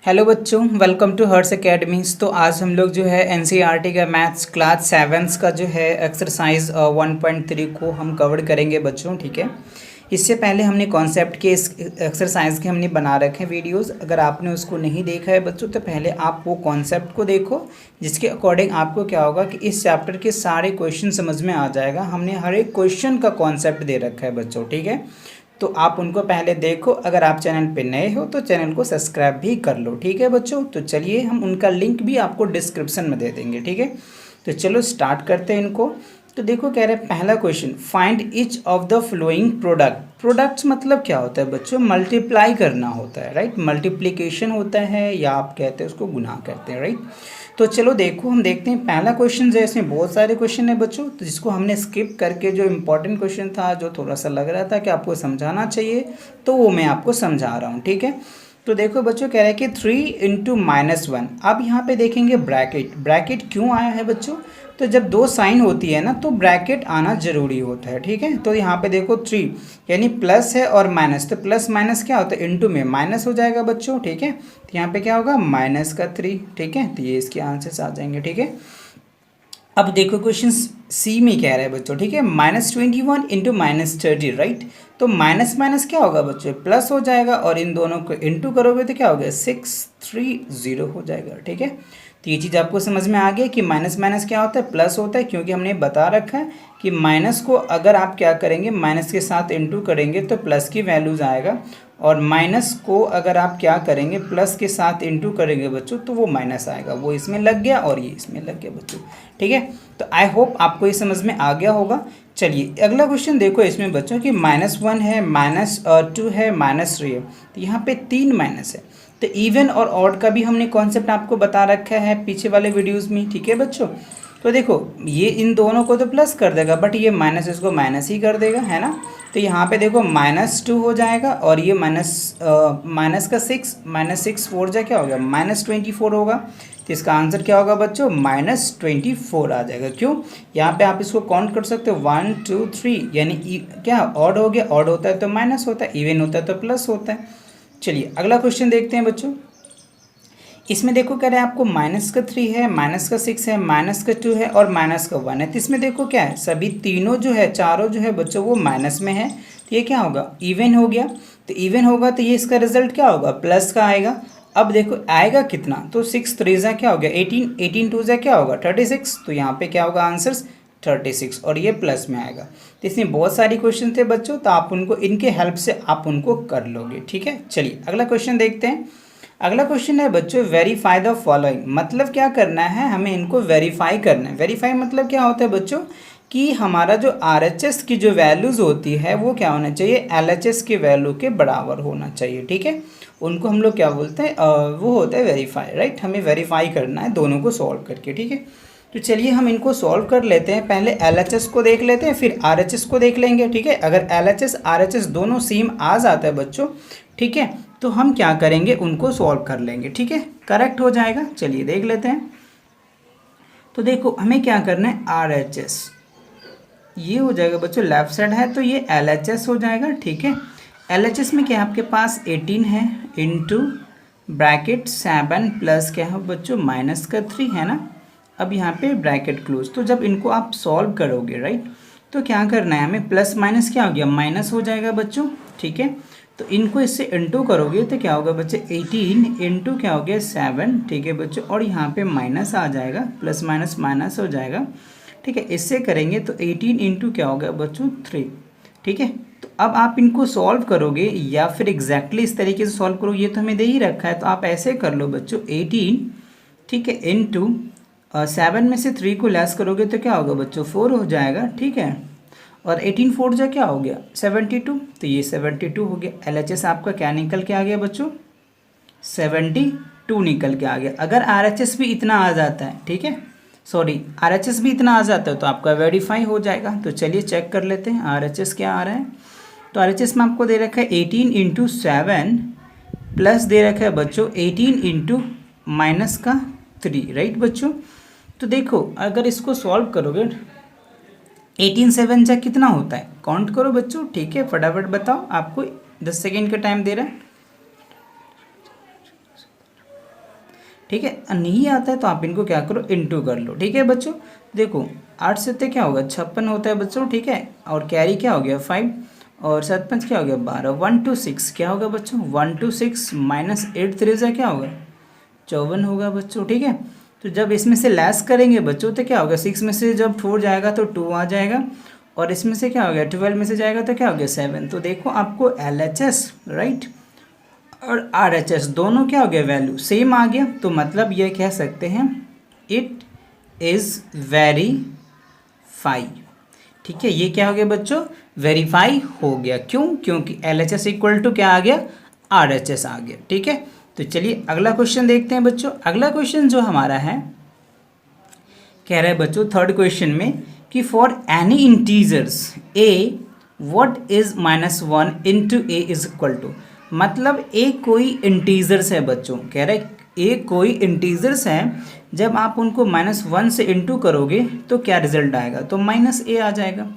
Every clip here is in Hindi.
हेलो बच्चों, वेलकम टू हर्ष एकेडमीज। तो आज हम लोग जो है एनसीईआरटी का मैथ्स क्लास 7 का जो है एक्सरसाइज 1.3 को हम कवर करेंगे बच्चों। ठीक है, इससे पहले हमने कॉन्सेप्ट के इस एक्सरसाइज के हमने बना रखे हैं वीडियोस। अगर आपने उसको नहीं देखा है बच्चों तो पहले आप वो कॉन्सेप्ट को देखो, जिसके अकॉर्डिंग आपको क्या होगा कि इस चैप्टर के सारे क्वेश्चन समझ में आ जाएगा। हमने हर एक क्वेश्चन का कॉन्सेप्ट दे रखा है बच्चों। ठीक है, तो आप उनको पहले देखो। अगर आप चैनल पे नए हो तो चैनल को सब्सक्राइब भी कर लो। ठीक है बच्चों, तो चलिए हम उनका लिंक भी आपको डिस्क्रिप्शन में दे देंगे। ठीक है, तो चलो स्टार्ट करते हैं इनको। तो देखो कह रहे हैं पहला question, find each of the flowing product. Products मतलब क्या होता है बच्चों? मल्टीप्लाई करना होता है, राइट। मल्टीप्लिकेशन होता है या आप कहते हैं उसको गुना करते हैं, राइट। तो चलो देखो, हम देखते हैं पहला क्वेश्चन। जैसे बहुत सारे क्वेश्चन है बच्चों, तो जिसको हमने स्किप करके जो इम्पोर्टेंट क्वेश्चन था, जो थोड़ा सा लग रहा था कि आपको समझाना चाहिए, तो वो मैं आपको समझा रहा हूँ। ठीक है, तो देखो बच्चों कह रहे हैं कि 3 × -1। अब यहाँ पे देखेंगे ब्रैकेट। ब्रैकेट क्यों आया है बच्चों? तो जब दो साइन होती है ना तो ब्रैकेट आना जरूरी होता है। ठीक है, तो यहाँ पे देखो 3 यानी प्लस है और माइनस, तो प्लस माइनस क्या होता है? इनटू में माइनस हो जाएगा बच्चों। ठीक है, तो यहाँ पे क्या होगा? -3। ठीक है, तो ये इसके आंसर्स आ जाएंगे। ठीक है, अब देखो क्वेश्चन सी में कह रहा है बच्चों। ठीक है, -21 × -30, राइट। तो माइनस माइनस क्या होगा बच्चों? प्लस हो जाएगा, और इन दोनों को इंटू करोगे तो क्या हो गया? 630 हो जाएगा। ठीक है, तो ये चीज़ आपको समझ में आ गई कि माइनस माइनस क्या होता है? प्लस होता है, क्योंकि हमने बता रखा है कि माइनस को अगर आप क्या करेंगे, माइनस के साथ इंटू करेंगे तो प्लस की वैल्यूज़ आएगा, और माइनस को अगर आप क्या करेंगे, प्लस के साथ इंटू करेंगे बच्चों, तो वो माइनस आएगा। वो इसमें लग गया और ये इसमें लग गया बच्चों। ठीक है, तो आई होप आपको ये समझ में आ गया होगा। चलिए अगला क्वेश्चन देखो इसमें बच्चों कि -1 है, -2 है, -3 है, तो यहाँ पे 3 माइनस है। तो इवन और ऑड का भी हमने कॉन्सेप्ट आपको बता रखा है पीछे वाले वीडियोस में। ठीक है बच्चों, तो देखो ये इन दोनों को तो प्लस कर देगा, बट ये माइनस इसको माइनस ही कर देगा, है ना। तो यहाँ पे देखो -2 हो जाएगा, और ये माइनस का 6, -6 4 जा क्या हो गया? -24 होगा। तो इसका आंसर क्या होगा बच्चों? -24 आ जाएगा। क्यों? यहाँ पे आप इसको काउंट कर सकते हो 1 2 3, यानी क्या ऑड हो गया। ऑड होता है तो माइनस होता है, इवन होता है तो प्लस होता है। चलिए अगला क्वेश्चन देखते हैं बच्चों। इसमें देखो कह रहे हैं आपको -3 है, -6 है, -2 है और -1 है। तो इसमें देखो क्या है, सभी तीनों जो है, चारों जो है बच्चों वो माइनस में है। तो ये क्या होगा? इवन हो गया। तो इवन होगा तो ये इसका रिजल्ट क्या होगा? प्लस का आएगा। अब देखो आएगा कितना, तो 6 3 क्या हो गया? 18, 18 2 क्या होगा? 36। तो यहाँ पे क्या होगा आंसर्स? 36, और ये प्लस में आएगा। तो इसमें बहुत सारी क्वेश्चन थे बच्चों, तो आप उनको इनके हेल्प से आप उनको कर लोगे। ठीक है, चलिए अगला क्वेश्चन देखते हैं। अगला क्वेश्चन है बच्चों, वेरीफाई द फॉलोइंग। मतलब क्या करना है, हमें इनको वेरीफाई करना है। वेरीफाई मतलब क्या होता है बच्चों कि हमारा जो RHS की जो वैल्यूज़ होती है वो क्या होना चाहिए? LHS के वैल्यू के बराबर होना चाहिए। ठीक है, उनको हम लोग क्या बोलते हैं? वो होता है वेरीफाई, राइट। हमें वेरीफाई करना है दोनों को सॉल्व करके। ठीक है, तो चलिए हम इनको सॉल्व कर लेते हैं। पहले LHS को देख लेते हैं, फिर RHS को देख लेंगे। ठीक है, अगर LHS RHS दोनों सेम आ जाता है बच्चों, ठीक है, तो हम क्या करेंगे, उनको सॉल्व कर लेंगे। ठीक है, करेक्ट हो जाएगा। चलिए देख लेते हैं। तो देखो हमें क्या करना है, RHS ये हो जाएगा बच्चों, लेफ्ट साइड है तो ये LHS हो जाएगा। ठीक है, LHS में क्या है आपके पास? 18 है इंटू ब्रैकेट 7 प्लस क्या है बच्चों? -3 है ना। अब यहाँ पे ब्रैकेट क्लोज। तो जब इनको आप सॉल्व करोगे, राइट, तो क्या करना है हमें? प्लस माइनस क्या हो गया? माइनस हो जाएगा बच्चों। ठीक है, तो इनको इससे इंटू करोगे तो क्या होगा बच्चे? 18 इंटू क्या हो गया? 7। ठीक है बच्चों, और यहाँ पे माइनस आ जाएगा, प्लस माइनस माइनस हो जाएगा। ठीक है, इससे करेंगे तो 18 इंटू क्या हो गया बच्चों? 3। ठीक है, तो अब आप इनको सॉल्व करोगे या फिर एग्जैक्टली इस तरीके से सॉल्व करो, ये तो हमें दे ही रखा है, तो आप ऐसे कर लो बच्चों 18, ठीक है, इंटू 7 में से 3 को लेस करोगे तो क्या होगा बच्चों? 4 हो जाएगा। ठीक है, और 18 4 जा क्या हो गया? 72। तो ये 72 हो गया। LHS आपका क्या निकल के आ गया बच्चों? 72 निकल के आ गया। अगर RHS भी इतना आ जाता है, ठीक है, सॉरी RHS भी इतना आ जाता है तो आपका वेरीफाई हो जाएगा। तो चलिए चेक कर लेते हैं RHS क्या आ रहा है। तो RHS में आपको दे रखा है 18 × 7 प्लस दे रखा है बच्चों 18 इंटू -3, राइट बच्चों। तो देखो अगर इसको सॉल्व करोगे, 18 7 जा कितना होता है? काउंट करो बच्चों। ठीक है, फटाफट बताओ, आपको 10 सेकेंड का टाइम दे रहा है। ठीक है। नहीं आता है तो आप इनको क्या करो, इंटू कर लो, ठीक है बच्चों। देखो 8 से क्या होगा 56 होता है बच्चों, ठीक है। और कैरी क्या हो गया 5 और 7 5 क्या हो गया 12, 1 to 6 क्या होगा बच्चों 1 to 6 माइनस 8 3 से क्या होगा 54 होगा बच्चों, ठीक है। तो जब इसमें से लेस करेंगे बच्चों तो क्या होगा 6 में से जब 4 जाएगा तो 2 आ जाएगा और इसमें से क्या हो गया 12 में से जाएगा तो क्या हो गया 7। तो देखो आपको LHS राइट और RHS दोनों क्या हो गया वैल्यू सेम आ गया। तो मतलब ये कह सकते हैं इट इज़ वेरीफाई, ठीक है। ये क्या हो गया बच्चों वेरीफाई हो गया, क्यों, क्योंकि LHS इक्वल टू क्या आ गया RHS आ गया, ठीक है। तो चलिए अगला क्वेश्चन देखते हैं बच्चों। अगला क्वेश्चन जो हमारा है कह रहा है बच्चों थर्ड क्वेश्चन में कि for any integers a what is -1 into A is equal to, मतलब ए कोई इंटीजर्स है बच्चों, कह रहा है ए कोई इंटीजर्स है, जब आप उनको -1 से इंटू करोगे तो क्या रिजल्ट आएगा, तो -a आ जाएगा।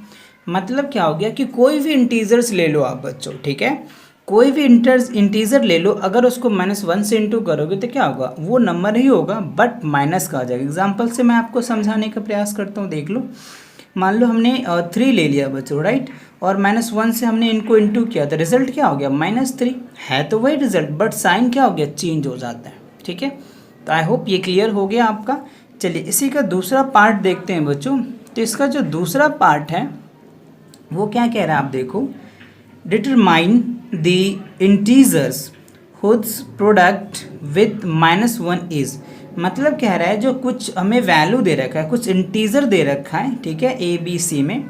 मतलब क्या हो गया कि कोई भी इंटीजर्स ले लो आप बच्चों, ठीक है, कोई भी इंटीजर ले लो, अगर उसको -1 से इंटू करोगे तो क्या होगा वो नंबर ही होगा बट माइनस का आ जाएगा। एग्जाम्पल से मैं आपको समझाने का प्रयास करता हूँ, देख लो। मान लो हमने 3 ले लिया बच्चों राइट, और -1 से हमने इनको इंटू किया तो रिजल्ट क्या हो गया -3 है, तो वही रिजल्ट बट साइन क्या हो गया चेंज हो जाता है, ठीक है। तो आई होप ये क्लियर हो गया आपका। चलिए इसी का दूसरा पार्ट देखते हैं बच्चों। तो इसका जो दूसरा पार्ट है वो क्या कह रहा है आप देखो, determine the integers hoods product with -1 is, मतलब कह रहा है जो कुछ हमें वैल्यू दे रखा है, कुछ इंटीजर दे रखा है, ठीक है, ABC में,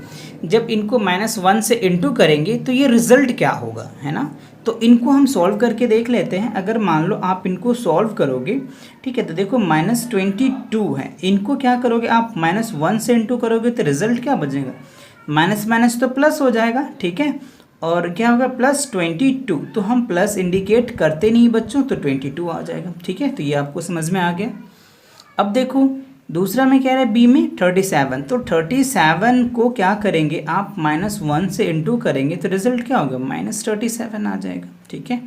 जब इनको -1 से इंटू करेंगे तो ये रिजल्ट क्या होगा, है ना। तो इनको हम सॉल्व करके देख लेते हैं। अगर मान लो आप इनको सॉल्व करोगे, ठीक है, तो देखो -22 है, इनको क्या करोगे आप -1 से इंटू करोगे तो रिजल्ट क्या बचेगा, माइनस माइनस तो प्लस हो जाएगा, ठीक है, और क्या होगा +22, तो हम प्लस इंडिकेट करते नहीं बच्चों, तो 22 आ जाएगा, ठीक है। तो ये आपको समझ में आ गया। अब देखो दूसरा में कह रहा है बी में 37, तो 37 को क्या करेंगे आप -1 से इंटू करेंगे तो रिजल्ट क्या होगा -37 आ जाएगा, ठीक है।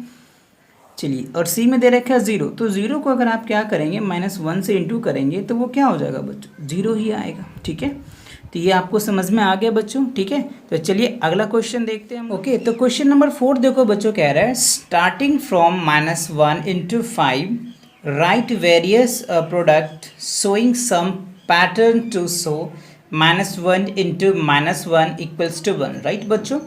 चलिए और सी में दे रखा है 0, तो 0 को अगर आप क्या करेंगे -1 से इंटू करेंगे तो वो क्या हो जाएगा बच्चों 0 ही आएगा, ठीक है। तो ये आपको समझ में आ गया बच्चों, ठीक है। तो चलिए अगला क्वेश्चन देखते हैं हम। ओके, तो क्वेश्चन नंबर 4 देखो बच्चों, कह रहा है starting from -1 into 5 right various product showing some pattern to show -1 into -1 equals to 1, right बच्चों।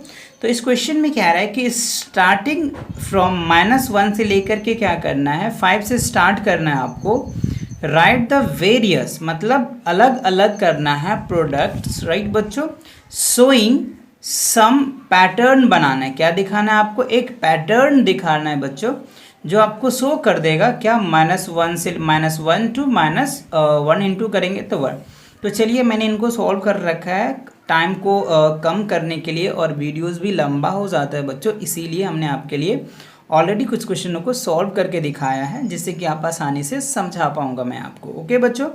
तो इस क्वेश्चन में क्या रहा है कि स्टार्टिंग फ्रॉम -1 से लेकर के क्या करना है 5 से स्टार्ट करना है आपको, राइट द वेरियस मतलब अलग अलग करना है प्रोडक्ट्स, राइट बच्चों, शोइंग सम पैटर्न बनाना है, क्या दिखाना है आपको, एक पैटर्न दिखाना है बच्चों, जो आपको शो कर देगा क्या -1 से -1 to -1 इंटू करेंगे तो 1। तो चलिए मैंने इनको सॉल्व कर रखा है टाइम को कम करने के लिए, और वीडियोस भी लंबा हो जाता है बच्चों, इसीलिए हमने आपके लिए ऑलरेडी कुछ क्वेश्चनों को सॉल्व करके दिखाया है, जिससे कि आप आसानी से समझा पाऊंगा मैं आपको। ओके बच्चों,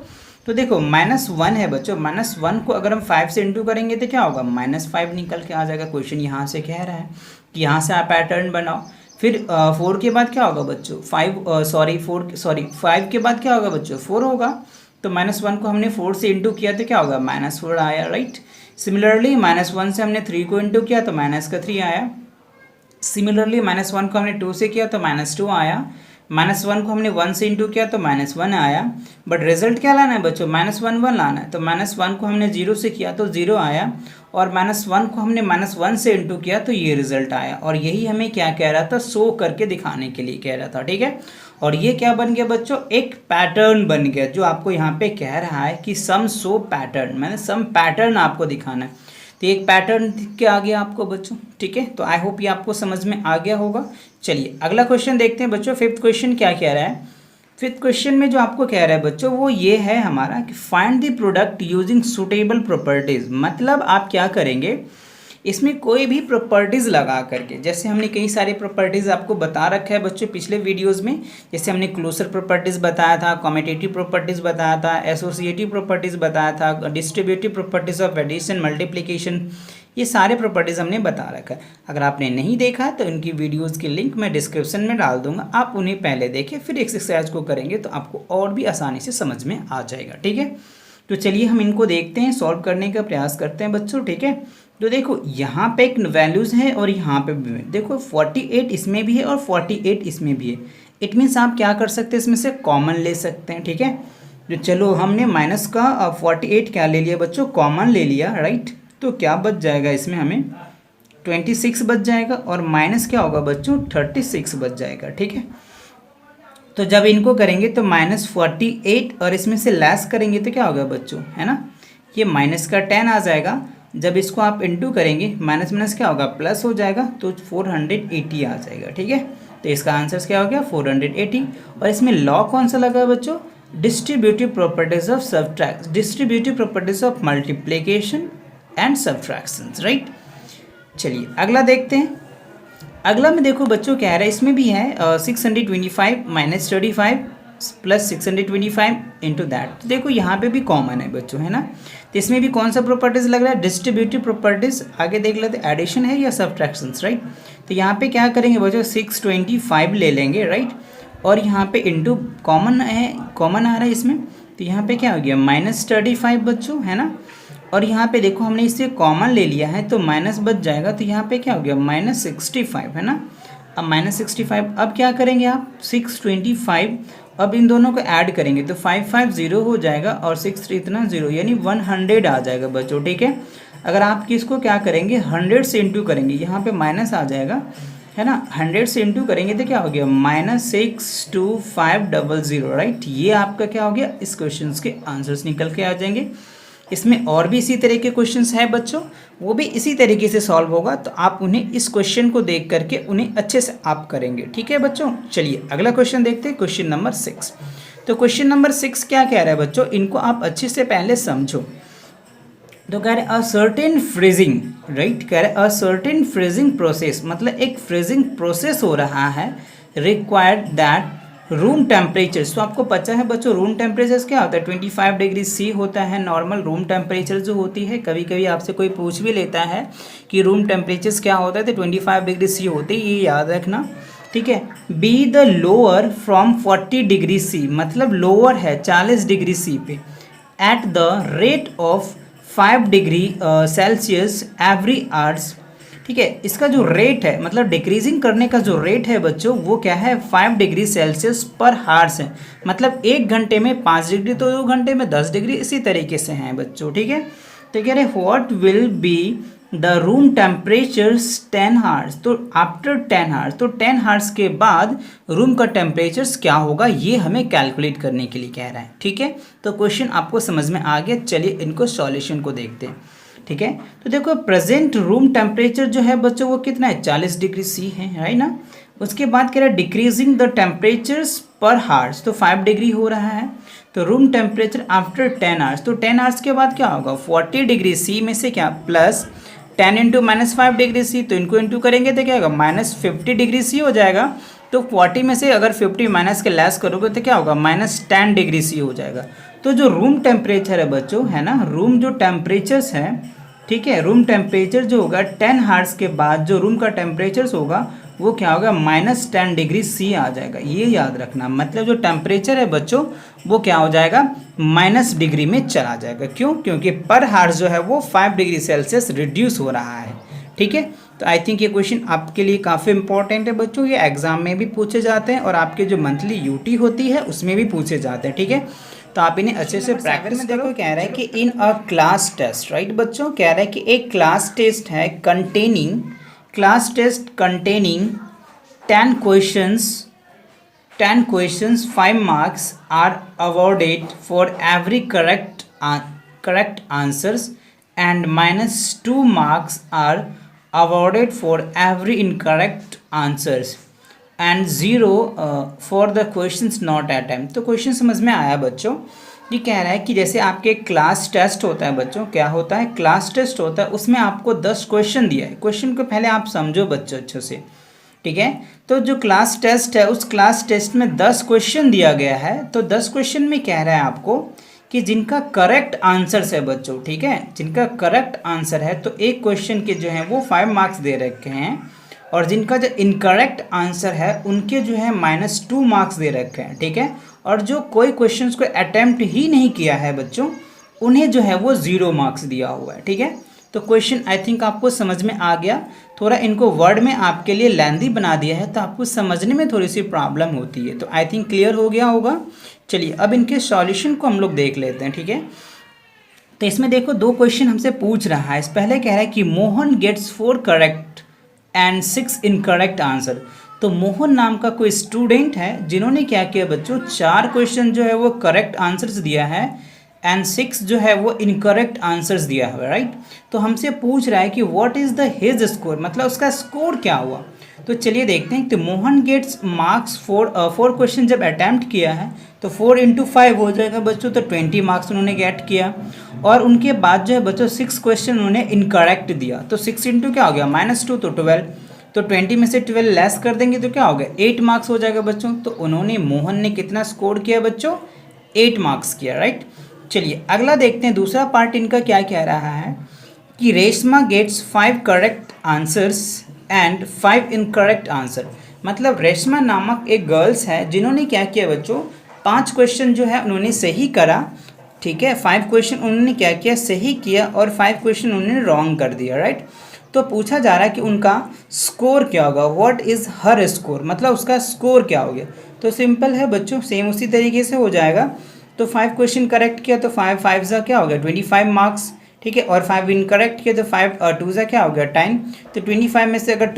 तो देखो -1 है बच्चों, -1 को अगर हम 5 से इंटू करेंगे तो क्या होगा -5 निकल के आ जाएगा। क्वेश्चन यहाँ से कह रहा है कि यहाँ से आप पैटर्न बनाओ। फिर 4 के बाद क्या होगा बच्चों 5 के बाद क्या होगा बच्चों 4 होगा, तो -1 को हमने 4 से इंटू किया तो क्या होगा -4 आया, राइट। सिमिलरली -1 से हमने 3 को इंटू किया तो -3 आया। सिमिलरली -1 को हमने 2 से किया तो -2 आया, -1 को हमने 1 से इंटू किया तो -1 आया। बट रिजल्ट क्या लाना है बच्चों -1 1 लाना है, तो -1 को हमने 0 से किया तो 0 आया, और -1 को हमने -1 से इंटू किया तो ये रिजल्ट आया। और यही हमें क्या कह रहा था, शो करके दिखाने के लिए कह रहा था, ठीक है। और ये क्या बन गया बच्चों, एक पैटर्न बन गया, जो आपको यहाँ पे कह रहा है कि सम शो पैटर्न, मैंने सम पैटर्न आपको दिखाना है। तो एक पैटर्न दिख के आ गया आपको बच्चों, ठीक है। तो आई होप ये आपको समझ में आ गया होगा। चलिए अगला क्वेश्चन देखते हैं बच्चों। फिफ्थ क्वेश्चन क्या कह रहा है, फिफ्थ क्वेश्चन में जो आपको कह रहा है बच्चों वो ये है हमारा कि find the product using suitable properties. मतलब आप क्या करेंगे, इसमें कोई भी प्रॉपर्टीज़ लगा करके, जैसे हमने कई सारे प्रॉपर्टीज़ आपको बता रखा है बच्चों पिछले वीडियोस में, जैसे हमने क्लोजर प्रॉपर्टीज़ बताया था, कॉम्यूटेटिव प्रॉपर्टीज़ बताया था, एसोसिएटिव प्रॉपर्टीज़ बताया था, distributive properties of addition multiplication, ये सारे प्रॉपर्टीज़ हमने बता रखा है। अगर आपने नहीं देखा तो इनकी वीडियोज़ की लिंक मैं डिस्क्रिप्शन में डाल दूंगा, आप उन्हें पहले देखें फिर एक्सरसाइज को करेंगे तो आपको और भी आसानी से समझ में आ जाएगा। ठीक है, तो चलिए हम इनको देखते हैं, सॉल्व करने का प्रयास करते हैं बच्चों। ठीक है, तो देखो यहाँ पे एक वैल्यूज़ है और यहाँ पे भी देखो 48 इसमें भी है और 48 इसमें भी है। इट मीन्स आप क्या कर सकते हैं, इसमें से कॉमन ले सकते हैं। ठीक है, तो चलो हमने माइनस का 48 क्या ले लिया बच्चों, कॉमन ले लिया, राइट। तो क्या बच जाएगा इसमें, हमें 26 बच जाएगा और माइनस क्या होगा बच्चों, 36 बच जाएगा। ठीक है, तो जब इनको करेंगे तो -48 और इसमें से लेस करेंगे तो क्या होगा बच्चों, है ना, ये माइनस का 10 आ जाएगा। जब इसको आप इंटू करेंगे माइनस माइनस क्या होगा, प्लस हो जाएगा, तो 480 आ जाएगा। ठीक है, तो इसका आंसर क्या हो गया, 480। और इसमें लॉ कौन सा लगा है बच्चों, distributive properties of subtraction, distributive properties of multiplication and subtractions, right. चलिए अगला देखते हैं। अगला में देखो बच्चों क्या है, इसमें भी है 625 माइनस 35 प्लस 625 इंटू दैट। तो देखो यहाँ पे भी कॉमन है बच्चों, है ना, तो इसमें भी कौन सा प्रॉपर्टीज लग रहा है, डिस्ट्रीब्यूटिव प्रॉपर्टीज। आगे देख लेते हैं एडिशन है या सब्ट्रैक्शंस, राइट। तो यहाँ पे क्या करेंगे बच्चों, 625 ले लेंगे, राइट, और यहाँ पे इंटू कॉमन है, कॉमन आ रहा है इसमें, तो यहाँ पे क्या हो गया -35 बच्चों, है ना। और यहाँ पे देखो हमने इसे कॉमन ले लिया है तो माइनस बच जाएगा, तो यहाँ पे क्या हो गया -65, है ना। अब -65, अब क्या करेंगे आप 625, अब इन दोनों को ऐड करेंगे तो 550 हो जाएगा और 6 इतना 0 यानी 100 आ जाएगा बच्चों। ठीक है, अगर आप किसको क्या करेंगे 100 से इंटू करेंगे, यहाँ पे माइनस आ जाएगा, है ना, 100 से इंटू करेंगे तो क्या हो गया -62500, राइट। ये आपका क्या हो गया, इस क्वेश्चन के आंसर्स निकल के आ जाएंगे। इसमें और भी इसी तरह के क्वेश्चंस हैं बच्चों, वो भी इसी तरीके से सॉल्व होगा, तो आप उन्हें इस क्वेश्चन को देख करके उन्हें अच्छे से आप करेंगे। ठीक है बच्चों, चलिए अगला क्वेश्चन देखते हैं, क्वेश्चन नंबर 6। तो क्वेश्चन नंबर 6 क्या कह रहा है बच्चों, इनको आप अच्छे से पहले समझो। तो कह रहे अ सर्टेन फ्रीजिंग, राइट, कह रहे अ सर्टेन फ्रीजिंग प्रोसेस, मतलब एक फ्रीजिंग प्रोसेस हो रहा है, रिक्वायर्ड दैट रूम टेम्परेचर। तो आपको पता है बच्चों रूम टेम्परेचर क्या होता है, 25 डिग्री सी होता है नॉर्मल रूम टेम्परेचर जो होती है। कभी कभी आपसे कोई पूछ भी लेता है कि रूम टेम्परेचर क्या होता है, तो 25 डिग्री सी होती है, ये याद रखना। ठीक है, be the lower from 40 degree C, मतलब लोअर है 40 डिग्री सी पे, at the rate of 5 degree Celsius every hours. ठीक है, इसका जो रेट है मतलब डिक्रीजिंग करने का जो रेट है बच्चों वो क्या है 5 डिग्री सेल्सियस पर हार्स है, मतलब 1 घंटे में 5 डिग्री तो 2 घंटे में 10 डिग्री, इसी तरीके से हैं बच्चों। ठीक है, तो कह रहे what will be the room temperatures 10 hours, तो आफ्टर 10 हार्स, तो 10 हार्स के बाद रूम का टेम्परेचर्स क्या होगा, ये हमें कैलकुलेट करने के लिए कह रहा है। ठीक है, तो क्वेश्चन आपको समझ में आ गया, चलिए इनको सॉल्यूशन को देखते हैं। ठीक है, तो देखो प्रेजेंट रूम टेम्परेचर जो है बच्चों वो कितना है 40 डिग्री सी है, राइट ना। उसके बाद कह रहा है डिक्रीजिंग द टेम्परेचर्स पर हार्स, तो 5 डिग्री हो रहा है, तो रूम टेम्परेचर आफ्टर 10 आवर्स, तो 10 आवर्स के बाद क्या होगा 40 डिग्री सी में से क्या प्लस 10 इंटू -5 डिग्री सी, तो इनको इंटू करेंगे तो क्या होगा -50 डिग्री सी हो जाएगा। तो 40 में से अगर 50 माइनस के लेस करोगे तो क्या होगा -10 डिग्री सी हो जाएगा। तो जो रूम टेम्परेचर है बच्चों, है ना, रूम जो टेम्परेचर्स है, ठीक है, रूम टेम्परेचर जो होगा 10 हार्स के बाद जो रूम का टेम्परेचर होगा वो क्या होगा -10 डिग्री सी आ जाएगा, ये याद रखना। मतलब जो टेम्परेचर है बच्चों वो क्या हो जाएगा माइनस डिग्री में चला जाएगा। क्यों, क्योंकि पर हार्स जो है वो 5 डिग्री सेल्सियस रिड्यूस हो रहा है। ठीक है, तो आई थिंक ये क्वेश्चन आपके लिए काफ़ी इंपॉर्टेंट है बच्चों, ये एग्जाम में भी पूछे जाते हैं और आपके जो मंथली यूटी होती है उसमें भी पूछे जाते हैं। ठीक है, तो आप इन्हें अच्छे से प्रैक्टिस में देखो। कह रहा है कि in a class test, right बच्चों, कह रहा है कि एक क्लास टेस्ट है containing 10 questions 5 marks are awarded for every correct answers and -2 marks are awarded for every incorrect answers and 0 for the questions not attempt. तो क्वेश्चन समझ में आया बच्चों। ये कह रहा है कि जैसे आपके क्लास टेस्ट होता है बच्चों, क्या होता है क्लास टेस्ट होता है, उसमें आपको 10 क्वेश्चन दिया है। क्वेश्चन को पहले आप समझो बच्चों अच्छे से, ठीक है। तो जो क्लास टेस्ट है उस क्लास टेस्ट में 10 क्वेश्चन दिया गया है, तो 10 क्वेश्चन में कह रहा है आपको कि जिनका करेक्ट आंसर है बच्चों, ठीक है, जिनका करेक्ट आंसर है तो एक क्वेश्चन के जो है वो 5 मार्क्स दे रखे हैं, और जिनका जो इनकरेक्ट आंसर है उनके जो है -2 मार्क्स दे रखे हैं, ठीक है। और जो कोई क्वेश्चन को अटेम्प्ट ही नहीं किया है बच्चों, उन्हें जो है वो 0 मार्क्स दिया हुआ है, ठीक है। तो क्वेश्चन आई थिंक आपको समझ में आ गया। थोड़ा इनको वर्ड में आपके लिए लेंदी बना दिया है तो आपको समझने में थोड़ी सी प्रॉब्लम होती है, तो आई थिंक क्लियर हो गया होगा। चलिए अब इनके सॉल्यूशन को हम लोग देख लेते हैं, ठीक है। तो इसमें देखो 2 क्वेश्चन हमसे पूछ रहा है। इस पहले कह रहा है कि Mohan gets 4 correct and 6 incorrect answer. तो मोहन नाम का कोई स्टूडेंट है जिन्होंने क्या किया बच्चों, 4 क्वेश्चन जो है वो करेक्ट आंसर्स दिया है एंड 6 जो है वो इनकरेक्ट आंसर्स दिया है, राइट। तो हमसे पूछ रहा है कि what is the his score, मतलब उसका स्कोर क्या हुआ। तो चलिए देखते हैं। तो मोहन गेट्स मार्क्स 4 क्वेश्चन जब अटैम्प्ट किया है तो 4 × 5 हो जाएगा बच्चों, तो 20 मार्क्स उन्होंने गेट किया। और उनके बाद जो है बच्चों 6 क्वेश्चन उन्होंने इनकरेक्ट दिया, तो 6 × क्या हो गया -2, तो 12। तो 20 में से 12 लेस कर देंगे तो क्या हो गया, 8 मार्क्स हो जाएगा बच्चों। तो उन्होंने, मोहन ने कितना स्कोर किया बच्चों, 8 मार्क्स किया, राइट। चलिए अगला देखते हैं। दूसरा पार्ट इनका क्या कह रहा है कि Reshma gets 5 correct answers and 5 incorrect answer. मतलब रेशमा नामक एक गर्ल्स है जिन्होंने क्या किया बच्चों, 5 क्वेश्चन जो है उन्होंने सही करा, ठीक है। 5 क्वेश्चन उन्होंने क्या किया, सही किया, और 5 क्वेश्चन उन्होंने रॉन्ग कर दिया, राइट। तो पूछा जा रहा है कि उनका स्कोर क्या होगा, व्हाट इज़ हर स्कोर, मतलब उसका स्कोर क्या हो गया। तो सिंपल है बच्चों, सेम उसी तरीके से हो जाएगा। तो 5 क्वेश्चन करेक्ट किया तो 5 5 क्या हो गया 25 मार्क्स, ठीक है। और 5 इनकरेक्ट किया तो 5 2 क्या हो गया 10। तो 25 में से अगर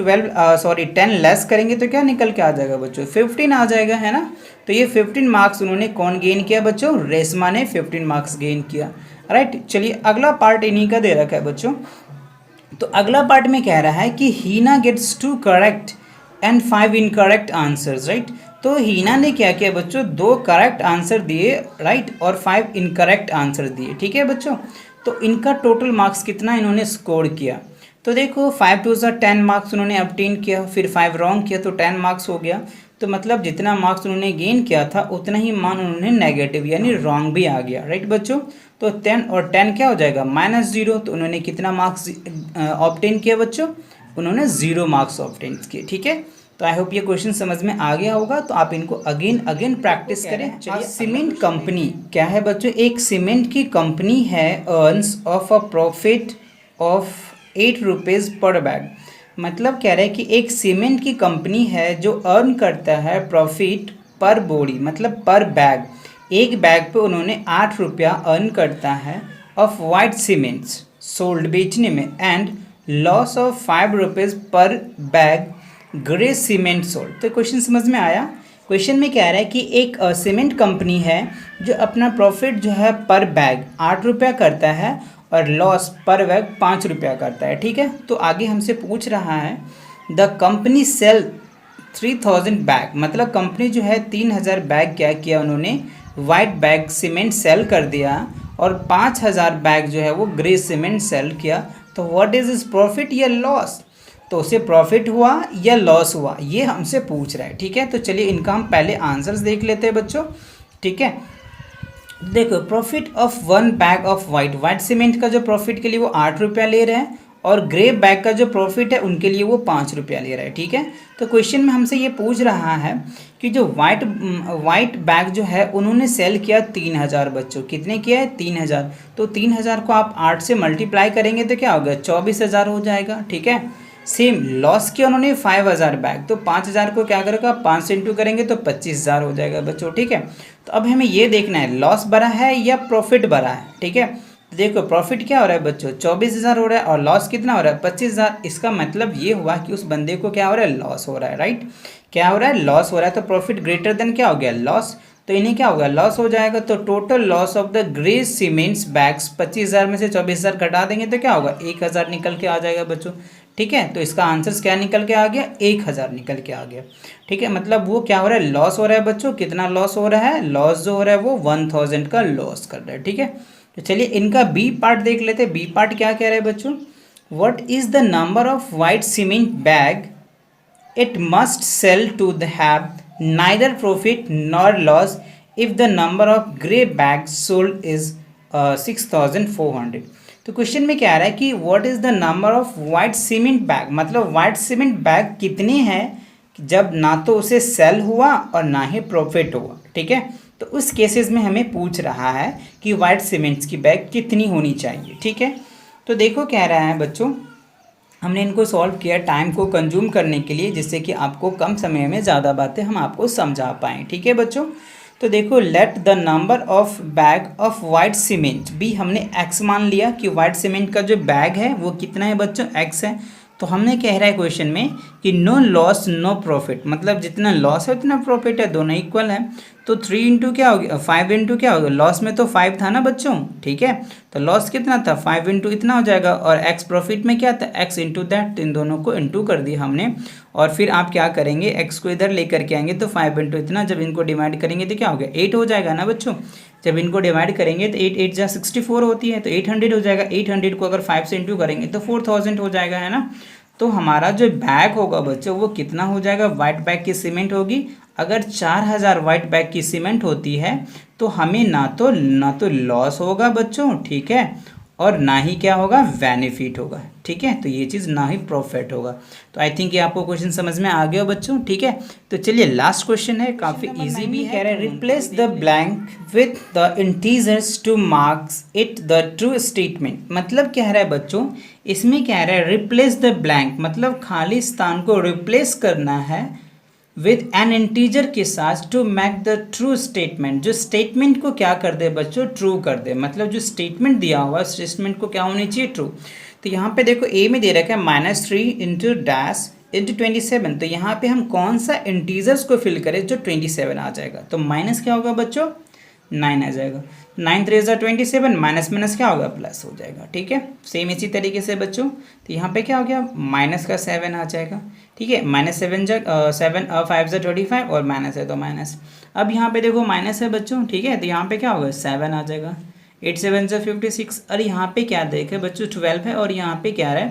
10 लेस करेंगे तो क्या निकल के आ जाएगा बच्चों, 15 आ जाएगा, है ना। तो ये 15 मार्क्स उन्होंने कौन गेन किया बच्चों, रेशमा ने 15 मार्क्स गेन किया, राइट। चलिए अगला पार्ट इन्हीं का दे रखा है बच्चों। तो अगला पार्ट में कह रहा है कि Heena gets 2 correct and 5 incorrect answers, right. तो हीना ने क्या किया बच्चों, 2 करेक्ट आंसर दिए, राइट, और 5 इनकरेक्ट आंसर दिए, ठीक है बच्चों। तो इनका टोटल मार्क्स कितना इन्होंने स्कोर किया, तो देखो 5 2 10 मार्क्स उन्होंने ऑब्टेन किया, फिर 5 रॉन्ग किया तो 10 मार्क्स हो गया। तो मतलब जितना मार्क्स उन्होंने गेन किया था उतना ही मान उन्होंने नेगेटिव यानी रॉन्ग भी आ गया, राइट बच्चों। तो 10 और 10 क्या हो जाएगा -0। तो उन्होंने कितना मार्क्स ऑब्टेन किया बच्चों, उन्होंने 0 मार्क्स ऑब्टेन किए, ठीक है। तो आई होप ये क्वेश्चन समझ में आ गया होगा। तो आप इनको अगेन प्रैक्टिस करें। चलिए सीमेंट कंपनी क्या है बच्चों, एक सीमेंट की कंपनी है, earns of a profit of 8 rupees पर बैग। मतलब कह रहे हैं कि एक सीमेंट की कंपनी है जो अर्न करता है प्रॉफिट पर बोरी, मतलब पर बैग, एक बैग पे उन्होंने 8 रुपया अर्न करता है ऑफ वाइट सीमेंट्स सोल्ड बेचने में, एंड लॉस ऑफ 5 रुपीज़ पर बैग ग्रे सीमेंट सोल्ड। तो क्वेश्चन समझ में आया। क्वेश्चन में कह रहा है कि एक सीमेंट कंपनी है जो अपना प्रॉफिट जो है पर बैग 8 रुपया करता है और लॉस पर बैग 5 रुपया करता है, ठीक है। तो आगे हमसे पूछ रहा है द कंपनी सेल 3000 बैग, मतलब कंपनी जो है 3000 बैग क्या किया उन्होंने, वाइट बैग सीमेंट सेल कर दिया, और 5000 बैग जो है वो ग्रे सीमेंट सेल किया। तो व्हाट इज इज प्रॉफिट या लॉस, तो उसे प्रॉफिट हुआ या लॉस हुआ, ये हमसे पूछ रहा है, ठीक है। तो चलिए इनका हम पहले आंसर्स देख लेते हैं बच्चों, ठीक है। देखो profit of 1 bag of white cement का जो प्रॉफिट के लिए वो 8 रुपया ले रहे हैं, और ग्रे बैग का जो प्रॉफिट है उनके लिए वो 5 रुपया ले रहा है, ठीक है। तो क्वेश्चन में हमसे ये पूछ रहा है कि जो वाइट बैग जो है उन्होंने सेल किया 3000 बच्चों, कितने किया है 3000। तो 3000 को आप 8 से मल्टीप्लाई करेंगे तो क्या होगा 24000 हो जाएगा, ठीक है। सेम लॉस किया उन्होंने 5000 बैग, तो 5000 को क्या करेगा 5 से इंटू करेंगे तो 25000 हो जाएगा बच्चों, ठीक है। तो अब हमें ये देखना है लॉस बड़ा है या प्रॉफिट बड़ा है, ठीक है। देखो प्रॉफिट क्या हो रहा है बच्चों 24000 हो रहा है, और लॉस कितना हो रहा है 25000। इसका मतलब ये हुआ कि उस बंदे को क्या हो रहा है लॉस हो रहा है, राइट। क्या हो रहा है लॉस हो रहा है, तो प्रॉफिट ग्रेटर देन क्या हो गया लॉस, तो इन्हें क्या होगा लॉस हो जाएगा। तो total loss of the grey cements bags 25000 में से 24000 घटा देंगे तो क्या होगा 1000 निकल के आ जाएगा बच्चों, ठीक है। तो इसका आंसर क्या निकल के आ गया 1000 निकल के आ गया, ठीक है। मतलब वो क्या हो रहा है लॉस हो रहा है बच्चों, कितना लॉस हो रहा है, लॉस जो हो रहा है वो 1000 का लॉस कर रहा है, ठीक है। तो चलिए इनका बी पार्ट देख लेते हैं। बी पार्ट क्या कह रहा है बच्चों, what is the number of white cement bag it must sell to have neither profit nor loss if the number of grey bag sold is 6400। तो क्वेश्चन में क्या आ रहा है कि what is the number of white cement bag, मतलब वाइट सीमेंट बैग कितने हैं जब ना तो उसे सेल हुआ और ना ही प्रॉफिट हुआ, ठीक है। तो उस केसेस में हमें पूछ रहा है कि वाइट सीमेंट्स की बैग कितनी होनी चाहिए, ठीक है। तो देखो कह रहा है बच्चों, हमने इनको सॉल्व किया टाइम को कंज्यूम करने के लिए, जिससे कि आपको कम समय में ज़्यादा बातें हम आपको समझा पाएँ, ठीक है बच्चों। तो देखो let the number of bag of white cement भी, हमने x मान लिया कि वाइट सीमेंट का जो बैग है वो कितना है बच्चों, x है। तो हमने कह रहा है क्वेश्चन में कि नो लॉस नो प्रॉफिट, मतलब जितना लॉस है उतना प्रॉफिट है, दोनों इक्वल है। तो 3 इंटू क्या हो गया, 5 इंटू क्या होगा, लॉस में तो 5 था ना बच्चों, ठीक है। तो लॉस कितना था, 5 इंटू इतना हो जाएगा, और x प्रॉफिट में क्या था, x इंटू दैट। इन दोनों को इंटू कर दिया हमने, और फिर आप क्या करेंगे, x को इधर लेकर के आएंगे तो 5 इंटू इतना, जब इनको डिवाइड करेंगे तो क्या हो गया, 8 हो जाएगा ना बच्चों। जब इनको डिवाइड करेंगे तो 8 8 जा 64 होती है, तो 800 हो जाएगा। 800 को अगर 5 से इंटू करेंगे तो 4000 हो जाएगा, है ना। तो हमारा जो बैग होगा बच्चों वो कितना हो जाएगा, वाइट बैग की सीमेंट होगी। अगर 4000 वाइट बैग की सीमेंट होती है तो हमें ना तो लॉस होगा बच्चों, ठीक है, और ना ही क्या होगा, बेनिफिट होगा, ठीक है। तो ये चीज़ ना ही प्रॉफिट होगा। तो आई थिंक ये आपको क्वेश्चन समझ में आ गया बच्चों, ठीक है। तो चलिए लास्ट क्वेश्चन है, काफ़ी इजी भी है। कह रहे हैं replace the blank with the integers two marks it the true statement. मतलब कह रहा है बच्चों, इसमें कह रहा है रिप्लेस द ब्लैंक, मतलब खाली स्थान को रिप्लेस करना है विथ एन इंटीजर के साथ to make the true statement. जो स्टेटमेंट को क्या कर दे बच्चों, ट्रू कर दे, मतलब जो स्टेटमेंट दिया हुआ स्टेटमेंट को क्या होनी चाहिए, ट्रू। तो यहाँ पे देखो ए में दे रखा है -3 इंटू डैश इंटू 27। तो यहाँ पे हम कौन सा इंटीजर्स को फिल करें जो 27 आ जाएगा। तो माइनस क्या होगा बच्चों, 9 आ जाएगा। 9 3 27, माइनस माइनस क्या होगा, प्लस हो जाएगा, ठीक है। सेम इसी तरीके से बच्चों, तो यहाँ पे क्या हो गया, माइनस का 7 आ जाएगा, ठीक है। -7 5 25 और माइनस है तो माइनस। अब यहाँ पे देखो माइनस है बच्चों, ठीक है, तो यहाँ पे क्या होगा, 7 आ जाएगा। 8 7 56। और यहाँ पे क्या देखे बच्चों, 12 है, और यहाँ पे क्या है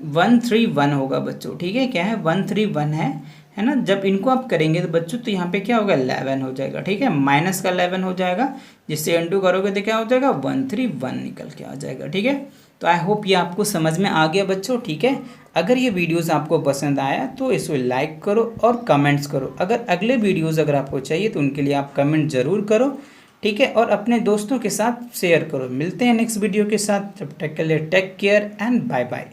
131 होगा बच्चों, ठीक है। क्या है, 131 है ना। जब इनको आप करेंगे तो बच्चों तो यहाँ पे क्या होगा, 11 हो जाएगा, ठीक है। माइनस का 11 हो जाएगा, जिससे इंटू करोगे तो क्या हो जाएगा, 131 निकल के आ जाएगा, ठीक है। तो आई होप ये आपको समझ में आ गया बच्चों, ठीक है। अगर ये वीडियोस आपको पसंद आया तो इसको लाइक करो और कमेंट्स करो। अगर अगले वीडियोस अगर आपको चाहिए तो उनके लिए आप कमेंट ज़रूर करो, ठीक है, और अपने दोस्तों के साथ शेयर करो। मिलते हैं नेक्स्ट वीडियो के साथ, तब तक के लिए take care and bye bye.